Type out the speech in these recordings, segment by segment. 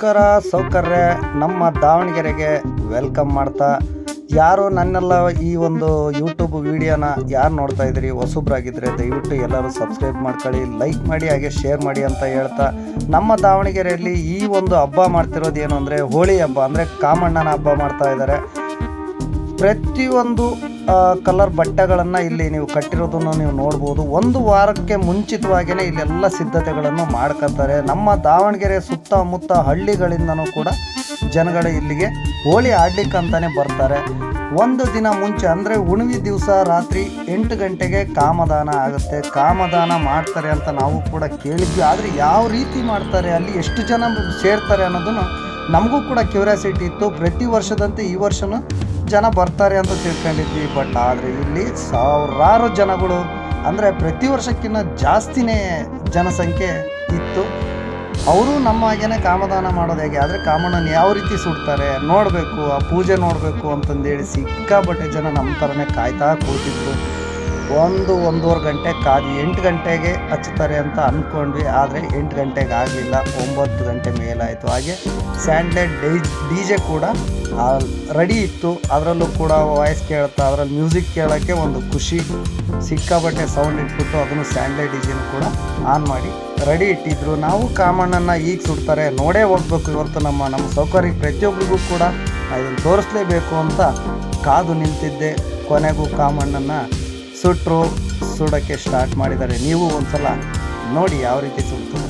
ನಮಸ್ಕಾರ ಸೌಕರ್ಯ ನಮ್ಮ ದಾವಣಗೆರೆಗೆ ವೆಲ್ಕಮ್ ಮಾಡ್ತಾ, ಯಾರು ನನ್ನೆಲ್ಲ ಈ ಒಂದು ಯೂಟ್ಯೂಬ್ ವಿಡಿಯೋನ ಯಾರು ನೋಡ್ತಾ ಇದ್ದೀರಿ ಹೊಸಬ್ರಾಗಿದ್ದರೆ ದಯವಿಟ್ಟು ಎಲ್ಲರೂ ಸಬ್ಸ್ಕ್ರೈಬ್ ಮಾಡ್ಕೊಳ್ಳಿ, ಲೈಕ್ ಮಾಡಿ, ಹಾಗೆ ಶೇರ್ ಮಾಡಿ ಅಂತ ಹೇಳ್ತಾ, ನಮ್ಮ ದಾವಣಗೆರೆಯಲ್ಲಿ ಈ ಒಂದು ಹಬ್ಬ ಮಾಡ್ತಿರೋದು ಏನು ಅಂದರೆ ಹೋಳಿ ಹಬ್ಬ, ಅಂದರೆ ಕಾಮಣ್ಣನ ಹಬ್ಬ ಮಾಡ್ತಾ ಇದ್ದಾರೆ. ಪ್ರತಿಯೊಂದು ಕಲರ್ ಬಟ್ಟೆಗಳನ್ನು ಇಲ್ಲಿ ನೀವು ಕಟ್ಟಿರೋದನ್ನು ನೀವು ನೋಡ್ಬೋದು. ಒಂದು ವಾರಕ್ಕೆ ಮುಂಚಿತವಾಗಿಯೇ ಇಲ್ಲೆಲ್ಲ ಸಿದ್ಧತೆಗಳನ್ನು ಮಾಡ್ಕೊತಾರೆ. ನಮ್ಮ ದಾವಣಗೆರೆ ಸುತ್ತಮುತ್ತ ಹಳ್ಳಿಗಳಿಂದನೂ ಕೂಡ ಜನಗಳು ಇಲ್ಲಿಗೆ ಹೋಳಿ ಆಡ್ಲಿಕ್ಕೆ ಅಂತಲೇ ಬರ್ತಾರೆ. ಒಂದು ದಿನ ಮುಂಚೆ ಅಂದರೆ ಹುಣ್ಣಿಮೆ ದಿವಸ ರಾತ್ರಿ 8 ಗಂಟೆಗೆ ಕಾಮದಾನ ಆಗುತ್ತೆ. ಕಾಮದಾನ ಮಾಡ್ತಾರೆ ಅಂತ ನಾವು ಕೂಡ ಕೇಳಿದ್ವಿ, ಆದರೆ ಯಾವ ರೀತಿ ಮಾಡ್ತಾರೆ, ಅಲ್ಲಿ ಎಷ್ಟು ಜನ ಸೇರ್ತಾರೆ ಅನ್ನೋದನ್ನು ನಮಗೂ ಕೂಡ ಕ್ಯೂರಿಯಾಸಿಟಿ ಇತ್ತು. ಪ್ರತಿ ವರ್ಷದಂತೆ ಈ ವರ್ಷವೂ ಜನ ಬರ್ತಾರೆ ಅಂತ ತಿಳ್ಕೊಂಡಿದ್ವಿ. ಬಟ್ ಆದರೆ ಇಲ್ಲಿ ಸಾವಿರಾರು ಜನಗಳು, ಅಂದರೆ ಪ್ರತಿ ವರ್ಷಕ್ಕಿಂತ ಜಾಸ್ತಿನೇ ಜನಸಂಖ್ಯೆ ಇತ್ತು. ಅವರು ನಮ್ಮ ಹಾಗೇನೆ ಕಾಮದಾನ ಮಾಡೋದು ಹೇಗೆ, ಆದರೆ ಕಾಮಣ್ಣನ ಯಾವ ರೀತಿ ಸುಡ್ತಾರೆ ನೋಡಬೇಕು, ಆ ಪೂಜೆ ನೋಡಬೇಕು ಅಂತಂದೇಳಿ ಸಿಕ್ಕಾಪಟ್ಟೆ ಜನ ನಮ್ಮ ಥರನೇ ಕಾಯ್ತಾ ಕೂತಿದ್ರು. 1-1.5 ಗಂಟೆ ಕಾದು 8 ಗಂಟೆಗೆ ಹಚ್ತಾರೆ ಅಂತ ಅಂದ್ಕೊಂಡ್ವಿ, ಆದರೆ 8 ಗಂಟೆಗೆ ಆಗಲಿಲ್ಲ, 9 ಗಂಟೆ ಮೇಲಾಯಿತು. ಹಾಗೆ ಸ್ಯಾಂಡ್ಲೈಟ್ DJ ಕೂಡ ರೆಡಿ ಇತ್ತು, ಅದರಲ್ಲೂ ಕೂಡ ವಾಯ್ಸ್ ಕೇಳ್ತಾ, ಅದರಲ್ಲಿ ಮ್ಯೂಸಿಕ್ ಕೇಳೋಕ್ಕೆ ಒಂದು ಖುಷಿ, ಸಿಕ್ಕಾಬಟ್ಟೆ ಸೌಂಡ್ ಇಟ್ಬಿಟ್ಟು ಅದನ್ನು ಸ್ಯಾಂಡ್ಲೈಟ್ DJನೂ ಕೂಡ ಆನ್ ಮಾಡಿ ರೆಡಿ ಇಟ್ಟಿದ್ರು. ನಾವು ಕಾಮಣ್ಣನ ಈಗ ಸುಡ್ತಾರೆ ನೋಡೇ ಹೋಗ್ಬೇಕು ಇವತ್ತು, ನಮ್ಮ ಸೌಕರ್ಯಕ್ಕೆ ಪ್ರತಿಯೊಬ್ಬರಿಗೂ ಕೂಡ ಇದನ್ನು ತೋರಿಸ್ಲೇಬೇಕು ಅಂತ ಕಾದು ನಿಂತಿದ್ದೆ. ಕೊನೆಗೂ ಕಾಮಣ್ಣನ ಸುಡೋಕ್ಕೆ ಸ್ಟಾರ್ಟ್ ಮಾಡಿದ್ದಾರೆ. ನೀವು ಒಂದ್ಸಲ ನೋಡಿ ಯಾವ ರೀತಿ ಸುಡ್ತಾರೆ.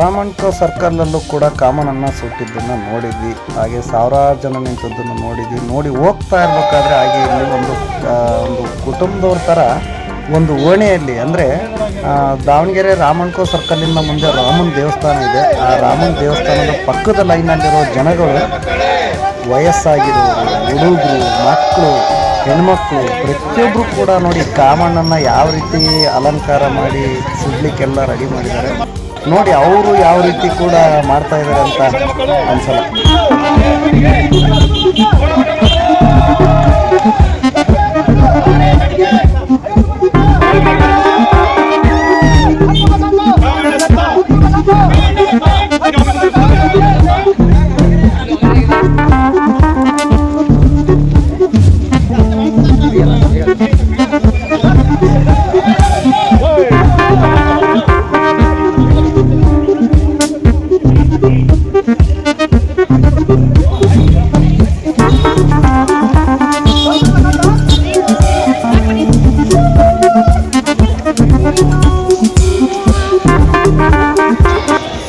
ರಾಮಣ್ಕೋ ಸರ್ಕಲಲ್ಲೂ ಕೂಡ ಕಾಮಣ್ಣನ ಸುಟ್ಟಿದ್ದನ್ನು ನೋಡಿದ್ವಿ, ಹಾಗೆ ಸಾವಿರಾರು ಜನ ನಿಂತದ್ದನ್ನು ನೋಡಿದ್ವಿ. ನೋಡಿ ಹೋಗ್ತಾ ಇರಬೇಕಾದ್ರೆ ಹಾಗೆ ಇಲ್ಲಿ ಒಂದು ಕುಟುಂಬದವ್ರ ಥರ ಒಂದು ಓಣೆಯಲ್ಲಿ, ಅಂದರೆ ದಾವಣಗೆರೆ ರಾಮಣ್ಕೋ ಸರ್ಕಲಿಂದ ಮುಂದೆ ರಾಮನ ದೇವಸ್ಥಾನ ಇದೆ. ಆ ರಾಮನ ದೇವಸ್ಥಾನದ ಪಕ್ಕದ ಲೈನಲ್ಲಿರೋ ಜನಗಳು, ವಯಸ್ಸಾಗಿರೋರು, ಹುಡುಗರು, ಮಕ್ಕಳು, ಹೆಣ್ಮಕ್ಳು ಪ್ರತಿಯೊಬ್ಬರು ಕೂಡ ನೋಡಿ ಕಾಮಣ್ಣನ ಯಾವ ರೀತಿ ಅಲಂಕಾರ ಮಾಡಿ ಸುಡ್ಲಿಕ್ಕೆಲ್ಲ ರೆಡಿ ಮಾಡಿದ್ದಾರೆ. ನೋಡಿ ಅವರು ಯಾವ ರೀತಿ ಕೂಡ ಮಾಡ್ತಾ ಇದ್ದಾರೆ ಅಂತ ಅನ್ಸಲ್ಲ.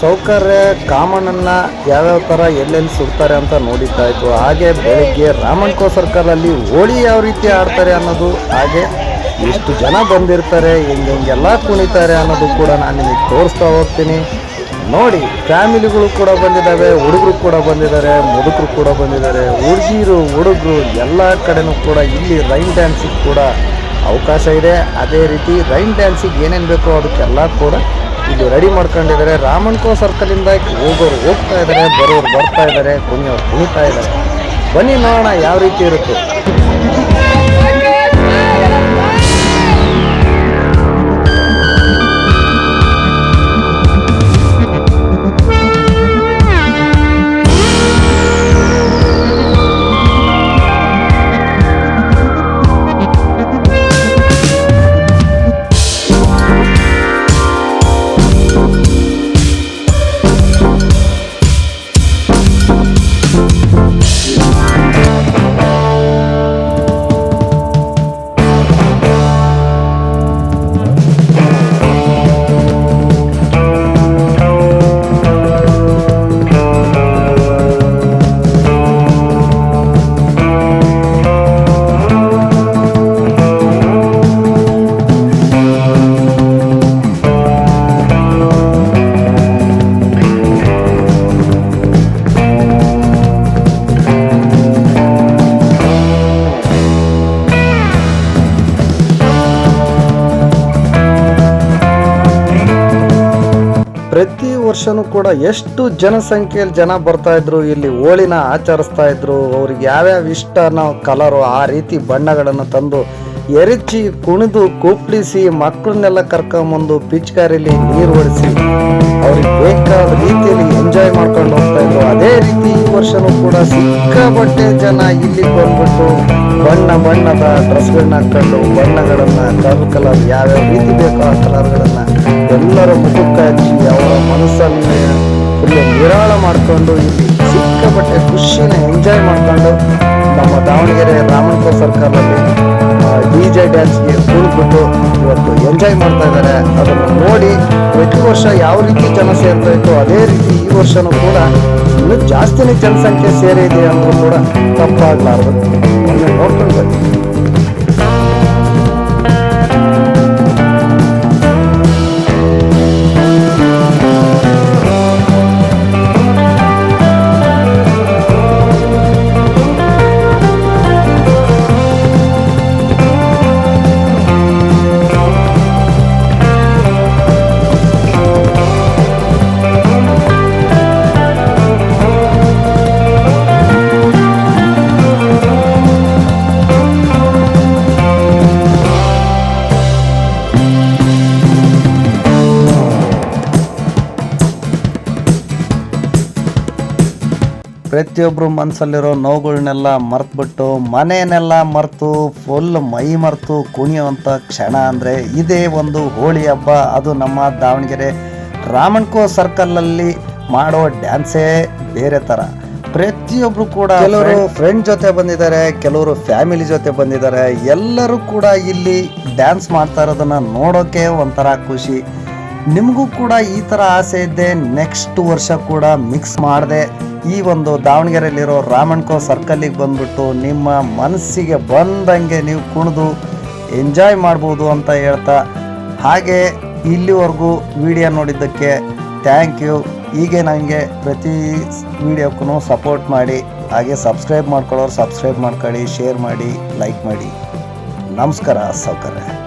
ಸೌಕರ್ಯ ಕಾಮಣ್ಣನ ಯಾವ್ಯಾವ ಥರ ಎಲ್ಲೆಲ್ಲಿ ಸುಡ್ತಾರೆ ಅಂತ ನೋಡಿದ್ದಾಯಿತು. ಹಾಗೆ ಬೆಳಗ್ಗೆ ರಾಮಣ್ಕೋ ಸರ್ಕಲಲ್ಲಿ ಹೋಳಿ ಯಾವ ರೀತಿ ಆಡ್ತಾರೆ ಅನ್ನೋದು, ಹಾಗೆ ಎಷ್ಟು ಜನ ಬಂದಿರ್ತಾರೆ, ಹೆಂಗೆಲ್ಲ ಕುಣಿತಾರೆ ಅನ್ನೋದು ಕೂಡ ನಾನು ನಿಮಗೆ ತೋರಿಸ್ತಾ ಹೋಗ್ತೀನಿ. ನೋಡಿ ಫ್ಯಾಮಿಲಿಗಳು ಕೂಡ ಬಂದಿದ್ದಾವೆ, ಹುಡುಗರು ಕೂಡ ಬಂದಿದ್ದಾರೆ, ಮುದುಕರು ಕೂಡ ಬಂದಿದ್ದಾರೆ, ಹುಡುಗಿರು ಹುಡುಗರು ಎಲ್ಲ ಕಡೆನೂ ಕೂಡ ಇಲ್ಲಿ ರೈನ್ ಡ್ಯಾನ್ಸಿಗೆ ಕೂಡ ಅವಕಾಶ ಇದೆ. ಅದೇ ರೀತಿ ರೈನ್ ಡ್ಯಾನ್ಸಿಗೆ ಏನೇನು ಬೇಕೋ ಅದಕ್ಕೆಲ್ಲ ಕೂಡ ಇಲ್ಲಿ ರೆಡಿ ಮಾಡ್ಕೊಂಡಿದ್ದಾರೆ. ರಾಮಣ್ಕೋ ಸರ್ಕಲಿಂದ ಹೋಗೋರು ಹೋಗ್ತಾ ಇದ್ದಾರೆ, ಬರೋರು ಬರ್ತಾ ಇದ್ದಾರೆ, ಕುಣಿಯೋರು ಕುಣಿತಾ ಇದ್ದಾರೆ. ಬನ್ನಿ ನೋಡೋಣ ಯಾವ ರೀತಿ ಇರುತ್ತೆ. ವರ್ಷನೂ ಕೂಡ ಎಷ್ಟು ಜನಸಂಖ್ಯೆಯಲ್ಲಿ ಜನ ಬರ್ತಾ ಇದ್ರು, ಇಲ್ಲಿ ಹೋಳಿನ ಆಚರಿಸ್ತಾ ಇದ್ರು. ಅವ್ರಿಗೆ ಯಾವ್ಯಾವ ಇಷ್ಟ ನಾವು ಕಲರು ಆ ರೀತಿ ಬಣ್ಣಗಳನ್ನು ತಂದು ಎರಚಿ ಕುಣಿದು ಕುಪ್ಪಳಿಸಿ ಮಕ್ಕಳನ್ನೆಲ್ಲ ಕರ್ಕೊಂಬಂದು ಪಿಚ್ಕಾರಿಲಿ ನೀರು ಹೊಡಿಸಿ ಅವ್ರಿಗೆ ಬೇಕಾದ ರೀತಿಯಲ್ಲಿ ಎಂಜಾಯ್ ಮಾಡ್ಕೊಂಡು ಹೋಗ್ತಾ ಇದ್ರು. ಅದೇ ರೀತಿ ಈ ವರ್ಷನೂ ಕೂಡ ಸಿಕ್ಕಾಪಟ್ಟೆ ಜನ ಇಲ್ಲಿ ಬಂದ್ಬಿಟ್ಟು ಬಣ್ಣದ ಡ್ರೆಸ್ಗಳನ್ನ ಹಾಕೊಂಡು ಬಣ್ಣಗಳನ್ನ ಕಲರ್ ಯಾವ್ಯಾವ ರೀತಿ ಬೇಕೋ ಆ ಕಲರ್ಗಳನ್ನ ಎಲ್ಲರ ಮುಖಕ್ಕೆ ಹಚ್ಚಿ ಅವರ ಮನಸ್ಸನ್ನು ಫುಲ್ ನಿರಾಳ ಮಾಡಿಕೊಂಡು ಇಲ್ಲಿ ಸಿಕ್ಕಾಪಟ್ಟೆ ಖುಷಿನ ಎಂಜಾಯ್ ಮಾಡಿಕೊಂಡು ನಮ್ಮ ದಾವಣಗೆರೆ ರಾಮನ್ಕೋ ಸರ್ಕಲಲ್ಲಿ DJ ಡ್ಯಾನ್ಸ್ಗೆ ಕುಳಿದ್ಬಿಟ್ಟು ಇವತ್ತು ಎಂಜಾಯ್ ಮಾಡ್ತಾ ಇದ್ದಾರೆ. ಅದನ್ನು ನೋಡಿ ಪ್ರತಿ ವರ್ಷ ಯಾವ ರೀತಿ ಜನ ಸೇರ್ತಾ ಇತ್ತು ಅದೇ ರೀತಿ ಈ ವರ್ಷನೂ ಕೂಡ ಇನ್ನೂ ಜಾಸ್ತಿನೇ ಜನಸಂಖ್ಯೆ ಸೇರಿದೆ ಅಂದ್ರೂ ಕೂಡ ತಪ್ಪಾಗಲಾರ್ದು. ಒಮ್ಮೆ ನೋಡ್ಕೊಂಡು ಬನ್ನಿ. ಪ್ರತಿಯೊಬ್ಬರು ಮನಸ್ಸಲ್ಲಿರೋ ನೋವುಗಳನ್ನೆಲ್ಲ ಮರೆತುಬಿಟ್ಟು ಮನೆಯನ್ನೆಲ್ಲ ಮರೆತು ಫುಲ್ ಮೈ ಮರೆತು ಕುಣಿಯುವಂಥ ಕ್ಷಣ ಅಂದರೆ ಇದೇ ಒಂದು ಹೋಳಿ ಹಬ್ಬ. ಅದು ನಮ್ಮ ದಾವಣಗೆರೆ ರಾಮನ್ಕೋ ಸರ್ಕಲಲ್ಲಿ ಮಾಡೋ ಡ್ಯಾನ್ಸೇ ಬೇರೆ ಥರ. ಪ್ರತಿಯೊಬ್ಬರು ಕೂಡ ಕೆಲವರು ಫ್ರೆಂಡ್ ಜೊತೆ ಬಂದಿದ್ದಾರೆ, ಕೆಲವರು ಫ್ಯಾಮಿಲಿ ಜೊತೆ ಬಂದಿದ್ದಾರೆ. ಎಲ್ಲರೂ ಕೂಡ ಇಲ್ಲಿ ಡ್ಯಾನ್ಸ್ ಮಾಡ್ತಾ ಇರೋದನ್ನು ನೋಡೋಕ್ಕೆ ಒಂಥರ ಖುಷಿ. ನಿಮಗೂ ಕೂಡ ಈ ಥರ ಆಸೆ ಇದ್ದೆ ನೆಕ್ಸ್ಟ್ ವರ್ಷ ಕೂಡ ಮಿಕ್ಸ್ ಮಾಡದೆ ಈ ಒಂದು ದಾವಣಗೆರೆಯಲ್ಲಿರೋ ರಾಮನ್ಕೋ ಸರ್ಕಲ್ಲಿಗೆ ಬಂದ್ಬಿಟ್ಟು ನಿಮ್ಮ ಮನಸ್ಸಿಗೆ ಬಂದಂಗೆ ನೀವು ಕುಣಿದು ಎಂಜಾಯ್ ಮಾಡ್ಬೋದು ಅಂತ ಹೇಳ್ತಾ, ಹಾಗೆ ಇಲ್ಲಿವರೆಗೂ ವಿಡಿಯೋ ನೋಡಿದ್ದಕ್ಕೆ ಥ್ಯಾಂಕ್ ಯು. ಹೀಗೆ ನನಗೆ ಪ್ರತಿ ವಿಡಿಯೋಕ್ಕೂ ಸಪೋರ್ಟ್ ಮಾಡಿ. ಹಾಗೆ ಸಬ್ಸ್ಕ್ರೈಬ್ ಮಾಡ್ಕೊಳ್ಳೋರು ಸಬ್ಸ್ಕ್ರೈಬ್ ಮಾಡ್ಕೊಳ್ಳಿ, ಶೇರ್ ಮಾಡಿ, ಲೈಕ್ ಮಾಡಿ. ನಮಸ್ಕಾರ ಸೌಕರ್ಯ.